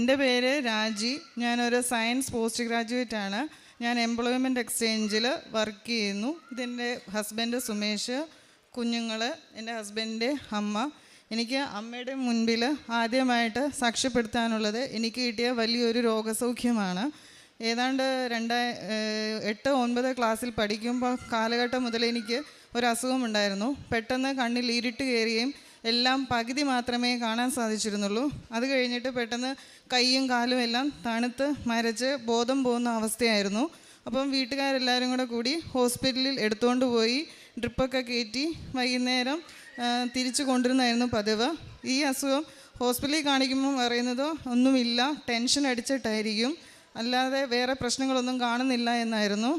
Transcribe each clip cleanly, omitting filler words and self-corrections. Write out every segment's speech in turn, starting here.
എൻ്റെ പേര് രാജി. ഞാനൊരു സയൻസ് പോസ്റ്റ് ഗ്രാജുവേറ്റ് ആണ്. ഞാൻ എംപ്ലോയ്മെൻറ്റ് എക്സ്ചേഞ്ചിൽ വർക്ക് ചെയ്യുന്നു. ഇതെൻ്റെ ഹസ്ബൻഡ് സുമേഷ്, കുഞ്ഞുങ്ങൾ, എൻ്റെ ഹസ്ബൻഡിൻ്റെ അമ്മ. എനിക്ക് അമ്മയുടെ മുൻപിൽ ആദ്യമായിട്ട് സാക്ഷ്യപ്പെടുത്താനുള്ളത് എനിക്ക് കിട്ടിയ വലിയൊരു രോഗസൗഖ്യമാണ്. ഏതാണ്ട് 8-9 ക്ലാസ്സിൽ പഠിക്കുമ്പോൾ കാലഘട്ടം മുതൽ എനിക്ക് ഒരു അസുഖമുണ്ടായിരുന്നു. പെട്ടെന്ന് കണ്ണിൽ ഇരുട്ട് കയറുകയും എല്ലാം പകുതി മാത്രമേ കാണാൻ സാധിച്ചിരുന്നുള്ളൂ. അത് കഴിഞ്ഞിട്ട് പെട്ടെന്ന് കൈയും കാലും എല്ലാം തണുത്ത് മരച്ച് ബോധം പോകുന്ന അവസ്ഥയായിരുന്നു. അപ്പം വീട്ടുകാരെല്ലാവരും കൂടി ഹോസ്പിറ്റലിൽ എടുത്തുകൊണ്ട് പോയി ഡ്രിപ്പൊക്കെ കയറ്റി വൈകുന്നേരം തിരിച്ചു കൊണ്ടുവരുന്നതായിരുന്നു പതിവ്. ഈ അസുഖം ഹോസ്പിറ്റലിൽ കാണിക്കുമ്പോൾ പറയുന്നത് ഒന്നുമില്ല, ടെൻഷൻ അടിച്ചിട്ടായിരിക്കും, അല്ലാതെ വേറെ പ്രശ്നങ്ങളൊന്നും കാണുന്നില്ല എന്നായിരുന്നു.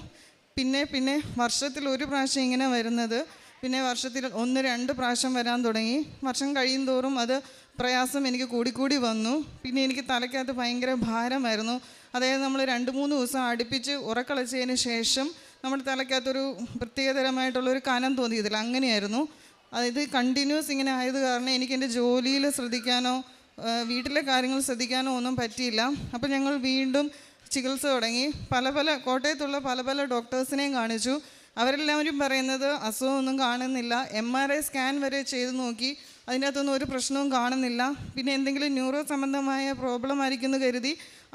പിന്നെ വർഷത്തിൽ ഒരു പ്രാവശ്യം ഇങ്ങനെ വരുന്നത്, പിന്നെ വർഷത്തിൽ 1-2 പ്രാവശ്യം വരാൻ തുടങ്ങി. വർഷം കഴിയും തോറും അത് പ്രയാസം എനിക്ക് കൂടിക്കൂടി വന്നു. പിന്നെ എനിക്ക് തലയ്ക്കകത്ത് ഭയങ്കര ഭാരമായിരുന്നു. അതായത് നമ്മൾ 2-3 ദിവസം അടുപ്പിച്ച് ഉറക്കളച്ചതിന് ശേഷം നമ്മുടെ തലയ്ക്കകത്തൊരു പ്രത്യേകതരമായിട്ടുള്ളൊരു കനം തോന്നിയതില്ല, അങ്ങനെയായിരുന്നു. അതായത് കണ്ടിന്യൂസ് ഇങ്ങനെ ആയത് കാരണം എനിക്ക് എൻ്റെ ജോലിയിൽ ശ്രദ്ധിക്കാനോ വീട്ടിലെ കാര്യങ്ങൾ ശ്രദ്ധിക്കാനോ ഒന്നും പറ്റിയില്ല. അപ്പോൾ ഞങ്ങൾ വീണ്ടും ചികിത്സ തുടങ്ങി. കോട്ടയത്തുള്ള പല ഡോക്ടേഴ്സിനെയും കാണിച്ചു. അവരെല്ലാവരും പറയുന്നത് അസുഖമൊന്നും കാണുന്നില്ല. MRI സ്കാൻ വരെ ചെയ്ത് നോക്കി, അതിനകത്തൊന്നും ഒരു പ്രശ്നവും കാണുന്നില്ല. പിന്നെ എന്തെങ്കിലും ന്യൂറോ സംബന്ധമായ പ്രോബ്ലം ആയിരിക്കുമെന്ന് കരുതി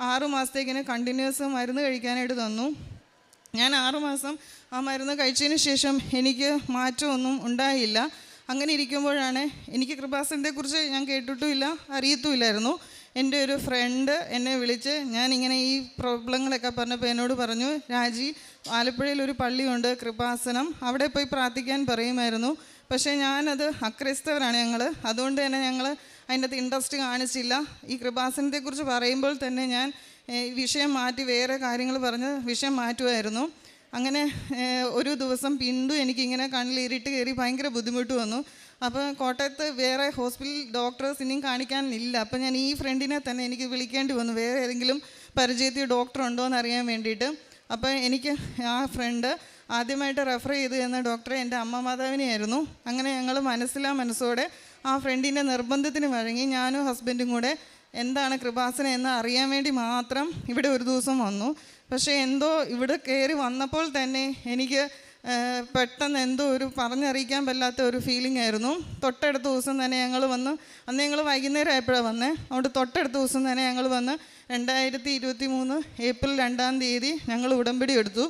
6 മാസത്തേക്കിന് കണ്ടിന്യൂസ് മരുന്ന് കഴിക്കാനായിട്ട് തന്നു. ഞാൻ 6 മാസം ആ മരുന്ന് കഴിച്ചതിന് ശേഷം എനിക്ക് മാറ്റമൊന്നും ഉണ്ടായില്ല. അങ്ങനെ ഇരിക്കുമ്പോഴാണ് എനിക്ക് കൃപാസനത്തെക്കുറിച്ച് ഞാൻ കേട്ടിട്ടുമില്ല, അറിയത്തുമില്ലായിരുന്നു. എൻ്റെ ഒരു ഫ്രണ്ട് എന്നെ വിളിച്ച് ഞാനിങ്ങനെ ഈ പ്രോബ്ലങ്ങളൊക്കെ പറഞ്ഞപ്പോൾ എന്നോട് പറഞ്ഞു, രാജി, ആലപ്പുഴയിൽ ഒരു പള്ളിയുണ്ട് കൃപാസനം, അവിടെ പോയി പ്രാർത്ഥിക്കാൻ പറയുമായിരുന്നു. പക്ഷേ ഞാനത് അക്രൈസ്തവരാണ് ഞങ്ങൾ, അതുകൊണ്ട് തന്നെ ഞങ്ങൾ അതിൻ്റെ അകത്ത് ഇൻട്രസ്റ്റ് കാണിച്ചില്ല. ഈ കൃപാസനത്തെക്കുറിച്ച് പറയുമ്പോൾ തന്നെ ഞാൻ വിഷയം മാറ്റി വേറെ കാര്യങ്ങൾ പറഞ്ഞ് വിഷയം മാറ്റുമായിരുന്നു. അങ്ങനെ ഒരു ദിവസം വീണ്ടും എനിക്കിങ്ങനെ കണ്ണിൽ ഇരുട്ട് കയറി ഭയങ്കര ബുദ്ധിമുട്ട് വന്നു. അപ്പോൾ കോട്ടയത്ത് വേറെ ഹോസ്പിറ്റൽ ഡോക്ടേഴ്സ് ഇനിയും കാണിക്കാനില്ല. അപ്പോൾ ഞാൻ ഈ ഫ്രണ്ടിനെ തന്നെ എനിക്ക് വിളിക്കേണ്ടി വന്നു, വേറെ ഏതെങ്കിലും പരിചയത്തിൽ ഡോക്ടർ ഉണ്ടോ എന്ന് അറിയാൻ വേണ്ടിയിട്ട്. അപ്പോൾ എനിക്ക് ആ ഫ്രണ്ട് ആദ്യമായിട്ട് റെഫർ ചെയ്ത് തന്ന ഡോക്ടറെ എൻ്റെ അമ്മ മാതാവിനെയായിരുന്നു. അങ്ങനെ ഞങ്ങൾ മനസ്സോടെ ആ ഫ്രണ്ടിൻ്റെ നിർബന്ധത്തിന് വഴങ്ങി ഞാനും ഹസ്ബൻഡും കൂടെ എന്താണ് കൃപാസനം എന്ന് അറിയാൻ വേണ്ടി മാത്രം ഇവിടെ ഒരു ദിവസം വന്നു. പക്ഷേ എന്തോ ഇവിടെ കയറി വന്നപ്പോൾ തന്നെ എനിക്ക് പെട്ടെന്ന് എന്തോ ഒരു പറഞ്ഞറിയിക്കാൻ പറ്റാത്ത ഒരു ഫീലിംഗ് ആയിരുന്നു. തൊട്ടടുത്ത ദിവസം തന്നെ ഞങ്ങൾ വന്ന്, അന്ന് ഞങ്ങൾ വൈകുന്നേരം ആയപ്പോഴാണ് വന്നത്. അതുകൊണ്ട് തൊട്ടടുത്ത ദിവസം തന്നെ ഞങ്ങൾ വന്ന് 2023 ഏപ്രിൽ 2-ാം തീയതി ഞങ്ങൾ ഉടമ്പടി എടുത്തു.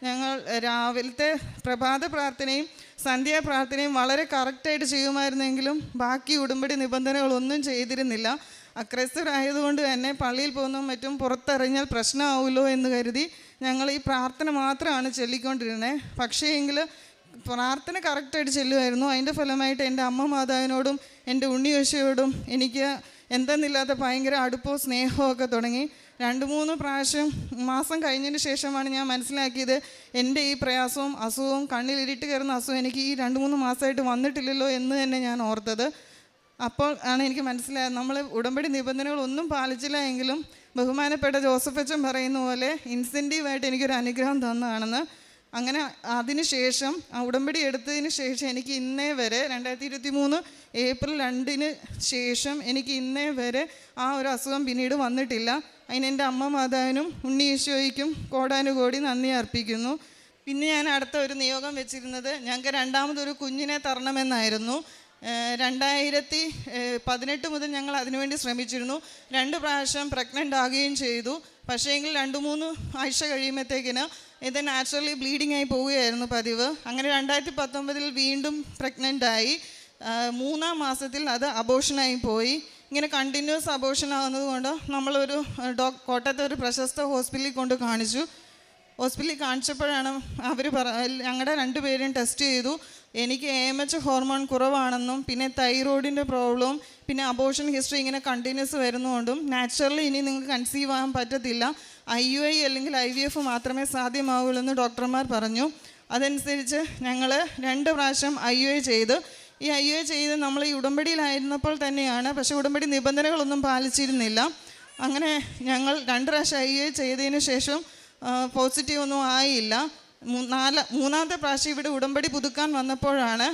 ഞങ്ങൾ രാവിലത്തെ പ്രഭാത പ്രാർത്ഥനയും സന്ധ്യാപ്രാർത്ഥനയും വളരെ കറക്റ്റായിട്ട് ചെയ്യുമായിരുന്നെങ്കിലും ബാക്കി ഉടമ്പടി നിബന്ധനകളൊന്നും ചെയ്തിരുന്നില്ല. അക്രൈസ്തവരായതുകൊണ്ട് തന്നെ പള്ളിയിൽ പോകുന്നതും മറ്റും പുറത്തിറങ്ങിയാൽ പ്രശ്നമാവുമല്ലോ എന്ന് കരുതി ഞങ്ങൾ ഈ പ്രാർത്ഥന മാത്രമാണ് ചൊല്ലിക്കൊണ്ടിരുന്നത്. പക്ഷേ എങ്കിൽ പ്രാർത്ഥന കറക്റ്റായിട്ട് ചെല്ലുമായിരുന്നു. അതിൻ്റെ ഫലമായിട്ട് എൻ്റെ അമ്മ മാതാവിനോടും എൻ്റെ ഉണ്ണിയോശയോടും എനിക്ക് എന്തെന്നില്ലാത്ത ഭയങ്കര അടുപ്പവും സ്നേഹവും ഒക്കെ തുടങ്ങി. 2-3 പ്രാവശ്യം മാസം കഴിഞ്ഞതിന് ശേഷമാണ് ഞാൻ മനസ്സിലാക്കിയത് എൻ്റെ ഈ പ്രയാസവും അസുഖവും കണ്ണിൽ ഇരുട്ട് കയറുന്ന അസുഖം എനിക്ക് ഈ 2-3 മാസമായിട്ട് വന്നിട്ടില്ലല്ലോ എന്ന് തന്നെ ഞാൻ ഓർത്തത്. അപ്പോൾ ആണ് എനിക്ക് മനസ്സിലായത് നമ്മൾ ഉടമ്പടി നിബന്ധനകളൊന്നും പാലിച്ചില്ല എങ്കിലും ബഹുമാനപ്പെട്ട ജോസഫ് അച്ഛൻ പറയുന്ന പോലെ ഇൻസെൻറ്റീവായിട്ട് എനിക്കൊരു അനുഗ്രഹം തന്നതാണെന്ന്. അങ്ങനെ അതിന് ശേഷം ആ ഉടമ്പടി എടുത്തതിന് ശേഷം എനിക്ക് ഇന്നേ വരെ 2023 ഏപ്രിൽ 2-ന് ശേഷം എനിക്ക് ഇന്നേ വരെ ആ ഒരു അസുഖം പിന്നീട് വന്നിട്ടില്ല. അതിന് എൻ്റെ അമ്മ മാതാവിനും ഉണ്ണി ഈശോയ്ക്കും കോടാനുകോടി നന്ദി അർപ്പിക്കുന്നു. പിന്നെ ഞാൻ അടുത്ത ഒരു നിയോഗം വെച്ചിരുന്നത് ഞങ്ങൾക്ക് 2ാമതൊരു കുഞ്ഞിനെ തരണമെന്നായിരുന്നു. 2018 മുതൽ ഞങ്ങൾ അതിനുവേണ്ടി ശ്രമിച്ചിരുന്നു. 2 പ്രാവശ്യം പ്രഗ്നൻ്റ് ആകുകയും ചെയ്തു. പക്ഷേ എങ്കിൽ 2-3 ആഴ്ച കഴിയുമ്പോഴത്തേക്കിന് ഇത് നാച്ചുറലി ബ്ലീഡിങ് ആയി പോവുകയായിരുന്നു പതിവ്. അങ്ങനെ 2019 വീണ്ടും പ്രഗ്നൻ്റായി. 3-ാം മാസത്തിൽ അത് അബോഷനായി പോയി. ഇങ്ങനെ കണ്ടിന്യൂസ് അബോഷൻ ആകുന്നത് നമ്മളൊരു കോട്ടയത്തെ ഒരു പ്രശസ്ത ഹോസ്പിറ്റലിൽ കൊണ്ട് കാണിച്ചു. ഹോസ്പിറ്റലിൽ കാണിച്ചപ്പോഴാണ് അവർ ഞങ്ങളുടെ 2 പേരും ടെസ്റ്റ് ചെയ്തു. എനിക്ക് AMH ഹോർമോൺ കുറവാണെന്നും പിന്നെ തൈറോയിഡിൻ്റെ പ്രോബ്ലവും പിന്നെ അബോഷൻ ഹിസ്റ്ററി ഇങ്ങനെ കണ്ടിന്യൂസ് വരുന്നതുകൊണ്ടും നാച്ചുറലി ഇനി നിങ്ങൾക്ക് കൺസീവ് ആകാൻ പറ്റത്തില്ല, IUI അല്ലെങ്കിൽ IVF മാത്രമേ സാധ്യമാവുള്ളൂ എന്ന് ഡോക്ടർമാർ പറഞ്ഞു. അതനുസരിച്ച് ഞങ്ങൾ 2 പ്രാവശ്യം IUI ചെയ്ത്. ഈ IUI ചെയ്ത് നമ്മൾ ഈ ഉടമ്പടിയിലായിരുന്നപ്പോൾ തന്നെയാണ്, പക്ഷേ ഉടമ്പടി നിബന്ധനകളൊന്നും പാലിച്ചിരുന്നില്ല. അങ്ങനെ ഞങ്ങൾ 2 പ്രാവശ്യം IUI ചെയ്തതിന് ശേഷം പോസിറ്റീവ് ഒന്നും ആയില്ല. 3-ാമത്തെ പ്രാവശ്യം ഇവിടെ ഉടമ്പടി പുതുക്കാൻ വന്നപ്പോഴാണ്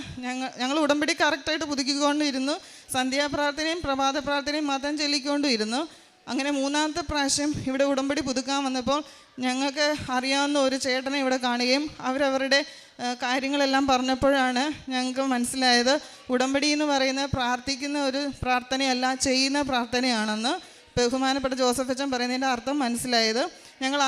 ഞങ്ങൾ ഉടമ്പടി കറക്റ്റായിട്ട് പുതുക്കിക്കൊണ്ടിരുന്നു. സന്ധ്യാപ്രാർത്ഥനയും പ്രഭാത പ്രാർത്ഥനയും മതം ചൊല്ലിക്കൊണ്ടിരുന്നു. അങ്ങനെ മൂന്നാമത്തെ പ്രാവശ്യം ഇവിടെ ഉടമ്പടി പുതുക്കാൻ വന്നപ്പോൾ ഞങ്ങൾക്ക് അറിയാവുന്ന ഒരു ചേട്ടനെ ഇവിടെ കാണുകയും അവരവരുടെ കാര്യങ്ങളെല്ലാം പറഞ്ഞപ്പോഴാണ് ഞങ്ങൾക്ക് മനസ്സിലായത് ഉടമ്പടി എന്ന് പറയുന്നത് പ്രാർത്ഥിക്കുന്ന ഒരു പ്രാർത്ഥനയല്ല, ചെയ്യുന്ന പ്രാർത്ഥനയാണെന്ന്. ബഹുമാനപ്പെട്ട ജോസഫ് അച്ഛൻ പറയുന്നതിൻ്റെ അർത്ഥം മനസ്സിലായത്. ഞങ്ങൾ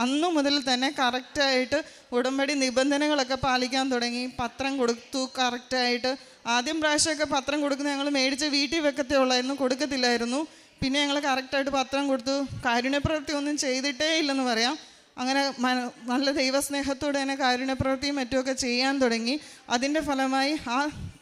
അന്ന് മുതൽ തന്നെ കറക്റ്റായിട്ട് ഉടമ്പടി നിബന്ധനകളൊക്കെ പാലിക്കാൻ തുടങ്ങി. പത്രം കൊടുത്തു കറക്റ്റായിട്ട്. ആദ്യം പ്രാവശ്യമൊക്കെ പത്രം കൊടുക്കുന്നത് ഞങ്ങൾ മേടിച്ച് വീട്ടിൽ വെക്കത്തേ ഉള്ളായിരുന്നു, കൊടുക്കത്തില്ലായിരുന്നു. പിന്നെ ഞങ്ങൾ കറക്റ്റായിട്ട് പത്രം കൊടുത്തു. കാരുണ്യപ്രവൃത്തി ഒന്നും ചെയ്തിട്ടേ ഇല്ലെന്ന് പറയാം. അങ്ങനെ നല്ല ദൈവസ്നേഹത്തോടെ തന്നെ കാരുണ്യപ്രവൃത്തിയും മറ്റുമൊക്കെ ചെയ്യാൻ തുടങ്ങി. അതിൻ്റെ ഫലമായി ആ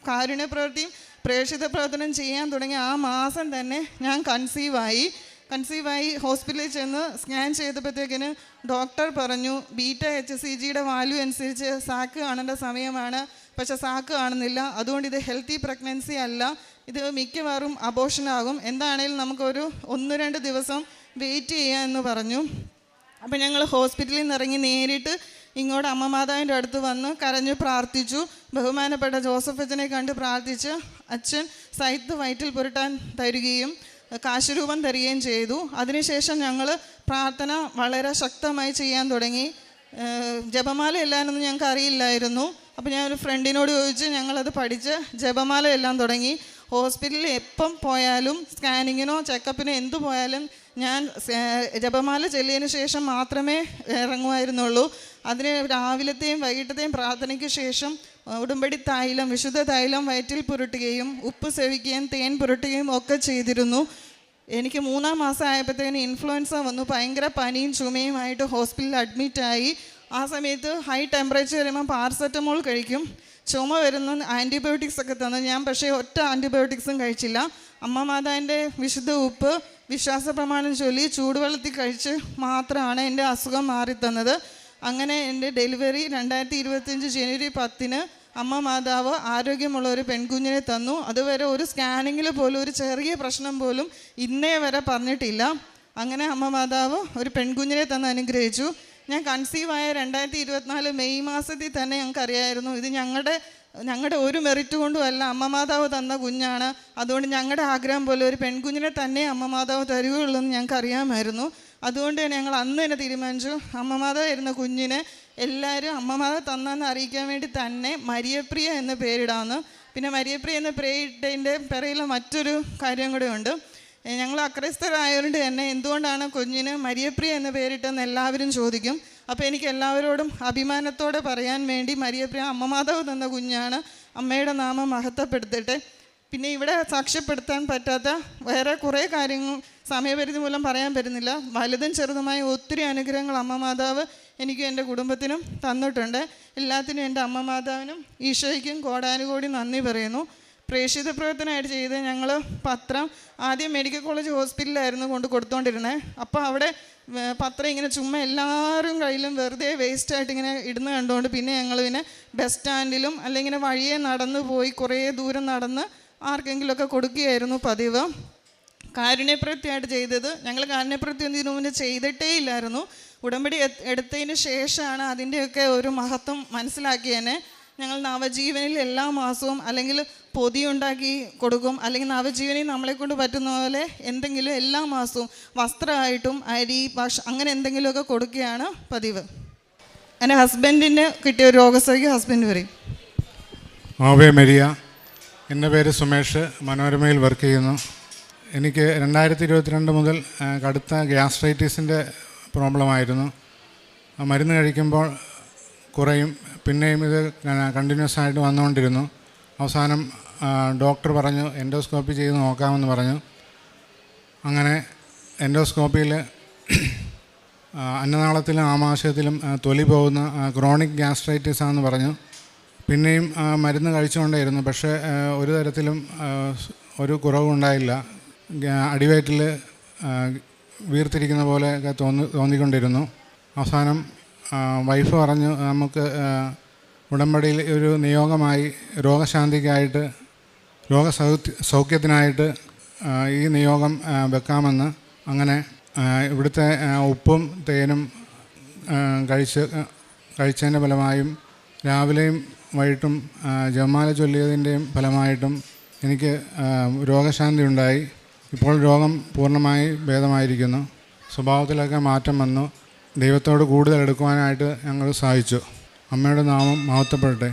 കാരുണ്യപ്രവൃത്തിയും പ്രേക്ഷിത പ്രവർത്തനം ചെയ്യാൻ തുടങ്ങി ആ മാസം തന്നെ ഞാൻ കൺസീവായി ഹോസ്പിറ്റലിൽ ചെന്ന് സ്കാൻ ചെയ്തപ്പോഴത്തേക്കിന് ഡോക്ടർ പറഞ്ഞു ബീറ്റ HCGയുടെ വാല്യൂ അനുസരിച്ച് സാക്ക് കാണേണ്ട സമയമാണ്, പക്ഷേ സാക്ക് കാണുന്നില്ല, അതുകൊണ്ട് ഇത് ഹെൽത്തി പ്രഗ്നൻസി അല്ല, ഇത് മിക്കവാറും അബോർഷനാകും, എന്താണേലും നമുക്കൊരു 1-2 ദിവസം വെയിറ്റ് ചെയ്യാമെന്ന് പറഞ്ഞു. അപ്പം ഞങ്ങൾ ഹോസ്പിറ്റലിൽ നിന്ന് ഇറങ്ങി നേരിട്ട് ഇങ്ങോട്ട് അമ്മ മാതാവിൻ്റെ അടുത്ത് വന്ന് കരഞ്ഞു പ്രാർത്ഥിച്ചു. ബഹുമാനപ്പെട്ട ജോസഫ് അച്ഛനെ കണ്ട് പ്രാർത്ഥിച്ച് അച്ഛൻ സൈത്ത് വയറ്റിൽ പുരട്ടാൻ തരികയും കാശുരൂപം തരികയും ചെയ്തു. അതിനുശേഷം ഞങ്ങൾ പ്രാർത്ഥന വളരെ ശക്തമായി ചെയ്യാൻ തുടങ്ങി. ജപമാല എല്ലാനൊന്നും ഞങ്ങൾക്ക് അറിയില്ലായിരുന്നു. അപ്പോൾ ഞാൻ ഒരു ഫ്രണ്ടിനോട് ചോദിച്ച് ഞങ്ങളത് പഠിച്ച് ജപമാല എല്ലാം തുടങ്ങി. ഹോസ്പിറ്റലിൽ എപ്പം പോയാലും സ്കാനിങ്ങിനോ ചെക്കപ്പിനോ എന്തു പോയാലും ഞാൻ ജപമാല ചൊല്ലിയതിന് ശേഷം മാത്രമേ ഇറങ്ങുമായിരുന്നുള്ളൂ. അതിന് രാവിലത്തെയും വൈകിട്ടത്തെയും പ്രാർത്ഥനയ്ക്ക് ശേഷം ഉടമ്പടി തൈലം, വിശുദ്ധ തൈലം വയറ്റിൽ പുരട്ടുകയും ഉപ്പ് സേവിക്കുകയും തേൻ പുരട്ടുകയും ഒക്കെ ചെയ്തിരുന്നു. എനിക്ക് 3-ാം മാസം ആയപ്പോഴത്തേന് ഇൻഫ്ലുവൻസ വന്നു. ഭയങ്കര പനിയും ചുമയുമായിട്ട് ഹോസ്പിറ്റലിൽ അഡ്മിറ്റായി. ആ സമയത്ത് ഹൈ ടെമ്പറേച്ചർ വരുമ്പോൾ പാരസെറ്റമോൾ കഴിക്കും, ചുമ വരുന്ന ആൻറ്റിബയോട്ടിക്സ് ഒക്കെ തന്നു. ഞാൻ പക്ഷേ ഒറ്റ ആൻറ്റിബയോട്ടിക്സും കഴിച്ചില്ല. അമ്മ മാതാവിൻ്റെ വിശുദ്ധ ഉപ്പ് വിശ്വാസ പ്രമാണം ചൊല്ലി ചൂടുവെള്ളത്തിൽ കഴിച്ച് മാത്രമാണ് എൻ്റെ അസുഖം മാറിത്തന്നത്. അങ്ങനെ എൻ്റെ ഡെലിവറി 2025 ജനുവരി 10-ന് അമ്മ മാതാവ് ആരോഗ്യമുള്ള ഒരു പെൺകുഞ്ഞിനെ തന്നു. അതുവരെ ഒരു സ്കാനിങ്ങിൽ പോലും ഒരു ചെറിയ പ്രശ്നം പോലും ഇന്നേ വരെ പറഞ്ഞിട്ടില്ല. അങ്ങനെ അമ്മ മാതാവ് ഒരു പെൺകുഞ്ഞിനെ തന്ന് അനുഗ്രഹിച്ചു. ഞാൻ കൺസീവായ 2024 മെയ് മാസത്തിൽ തന്നെ ഞങ്ങൾക്കറിയായിരുന്നു ഇത് ഞങ്ങളുടെ ഒരു മെറിറ്റ് കൊണ്ടുമല്ല, അമ്മ മാതാവ് തന്ന കുഞ്ഞാണ്. അതുകൊണ്ട് ഞങ്ങളുടെ ആഗ്രഹം പോലെ ഒരു പെൺകുഞ്ഞിനെ തന്നെ അമ്മ മാതാവ് തരുകയുള്ളൂ എന്ന് ഞങ്ങൾക്ക് അറിയാമായിരുന്നു. അതുകൊണ്ട് തന്നെ ഞങ്ങൾ അന്ന് തന്നെ തീരുമാനിച്ചു അമ്മ മാതാവ് ഇരുന്ന കുഞ്ഞിനെ എല്ലാവരും അമ്മ മാതാവ് തന്നെന്ന് അറിയിക്കാൻ വേണ്ടി തന്നെ മരിയപ്രിയ എന്ന് പേരിടാമെന്ന്. പിന്നെ മരിയപ്രിയ എന്ന് പേരിട്ടതിൻ്റെ പിറകിൽ മറ്റൊരു കാര്യം കൂടെ ഉണ്ട്. ഞങ്ങൾ അക്രൈസ്തരായതുകൊണ്ട് തന്നെ എന്തുകൊണ്ടാണ് കുഞ്ഞിന് മരിയപ്രിയ എന്ന് പേരിട്ടെന്ന് എല്ലാവരും ചോദിക്കും. അപ്പോൾ എനിക്ക് എല്ലാവരോടും അഭിമാനത്തോടെ പറയാൻ വേണ്ടി മരിയപ്രിയ അമ്മ മാതാവ് തന്ന കുഞ്ഞാണ്, അമ്മയുടെ നാമം മഹത്വപ്പെടുത്തട്ടെ. പിന്നെ ഇവിടെ സാക്ഷ്യപ്പെടുത്താൻ പറ്റാത്ത വേറെ കുറേ കാര്യങ്ങൾ സമയപരിധി മൂലം പറയാൻ പറ്റുന്നില്ല. വലുതും ചെറുതുമായ ഒത്തിരി അനുഗ്രഹങ്ങൾ അമ്മ മാതാവ് എനിക്കും എൻ്റെ കുടുംബത്തിനും തന്നിട്ടുണ്ട്. എല്ലാത്തിനും എൻ്റെ അമ്മ മാതാവിനും ഈശോയ്ക്കും കോടാനുകോടി നന്ദി പറയുന്നു. പ്രേക്ഷിത പ്രവർത്തനമായിട്ട് ചെയ്ത് ഞങ്ങൾ പത്രം ആദ്യം മെഡിക്കൽ കോളേജ് ഹോസ്പിറ്റലിലായിരുന്നു കൊടുത്തുകൊണ്ടിരുന്നത്. അപ്പോൾ അവിടെ പത്രം ഇങ്ങനെ ചുമ്മാ എല്ലാവരും കയ്യിലും വെറുതെ വേസ്റ്റായിട്ട് ഇങ്ങനെ ഇടുന്ന കണ്ടുകൊണ്ട് പിന്നെ ഞങ്ങൾ പിന്നെ ബസ് സ്റ്റാൻഡിലും അല്ലെങ്കിൽ ഇങ്ങനെ വഴിയെ നടന്നു പോയി കുറേ ദൂരം നടന്ന് ആർക്കെങ്കിലുമൊക്കെ കൊടുക്കുകയായിരുന്നു പതിവ്. കാരുണ്യപ്രവൃത്തിയായിട്ട് ചെയ്തത് ഞങ്ങൾ കാരുണ്യപ്രവൃത്തി ഇതിനു മുന്നേ ചെയ്തിട്ടേ ഇല്ലായിരുന്നു. ഉടമ്പടി എടുത്തതിന് ശേഷമാണ് അതിൻ്റെയൊക്കെ ഒരു മഹത്വം മനസ്സിലാക്കിയതിനെ. ഞങ്ങൾ നവജീവനിൽ എല്ലാ മാസവും അല്ലെങ്കിൽ പൊതിയുണ്ടാക്കി കൊടുക്കും, അല്ലെങ്കിൽ നവജീവനിൽ നമ്മളെക്കൊണ്ട് പറ്റുന്ന പോലെ എന്തെങ്കിലും എല്ലാ മാസവും വസ്ത്രമായിട്ടും അരി അങ്ങനെ എന്തെങ്കിലുമൊക്കെ കൊടുക്കുകയാണ് പതിവ്. എൻ്റെ ഹസ്ബൻഡിന് കിട്ടിയ ഒരു രോഗസൗഖ്യം ഹസ്ബൻഡ് പറയും. Ave Maria. എൻ്റെ പേര് സുമേഷ്, മനോരമയിൽ വർക്ക് ചെയ്യുന്നു. എനിക്ക് 2022 മുതൽ കടുത്ത ഗ്യാസ്ട്രൈറ്റിസിൻ്റെ പ്രോബ്ലമായിരുന്നു. മരുന്ന് കഴിക്കുമ്പോൾ കുറയും, പിന്നെയും ഇത് കണ്ടിന്യൂസ് ആയിട്ട് വന്നുകൊണ്ടിരുന്നു. അവസാനം ഡോക്ടർ പറഞ്ഞു എൻഡോസ്കോപ്പി ചെയ്ത് നോക്കാമെന്ന് പറഞ്ഞു. അങ്ങനെ എൻഡോസ്കോപ്പിയിൽ അന്നനാളത്തിലും ആമാശയത്തിലും തൊലി പോകുന്ന ക്രോണിക് ഗ്യാസ്ട്രൈറ്റിസ് ആണെന്ന് പറഞ്ഞു. പിന്നെയും മരുന്ന് കഴിച്ചുകൊണ്ടേയിരുന്നു. പക്ഷേ ഒരു തരത്തിലും ഒരു കുറവുണ്ടായില്ല. അടിവയറ്റിൽ വീർത്തിരിക്കുന്ന പോലെയൊക്കെ തോന്നിക്കൊണ്ടിരുന്നു. അവസാനം വൈഫ് പറഞ്ഞു നമുക്ക് ഉടമ്പടിയിൽ ഒരു നിയോഗമായി രോഗശാന്തിക്കായിട്ട് രോഗസൗഖ്യത്തിനായിട്ട് ഈ നിയോഗം വെക്കാമെന്ന്. അങ്ങനെ ഇവിടുത്തെ ഉപ്പും തേനും കഴിച്ചതിൻ്റെ ഫലമായും രാവിലെയും വൈകിട്ടും ജപമാല ചൊല്ലിയതിൻ്റെയും ഫലമായിട്ടും എനിക്ക് രോഗശാന്തി ഉണ്ടായി. ഇപ്പോൾ രോഗം പൂർണ്ണമായി ഭേദമായിരിക്കുന്നു. സ്വഭാവത്തിലൊക്കെ മാറ്റം വന്നു. ദൈവത്തോട് കൂടുതൽ എടുക്കുവാനായിട്ട് ഞങ്ങൾ സാധിച്ചു. അമ്മയുടെ നാമം മഹത്വപ്പെടട്ടെ.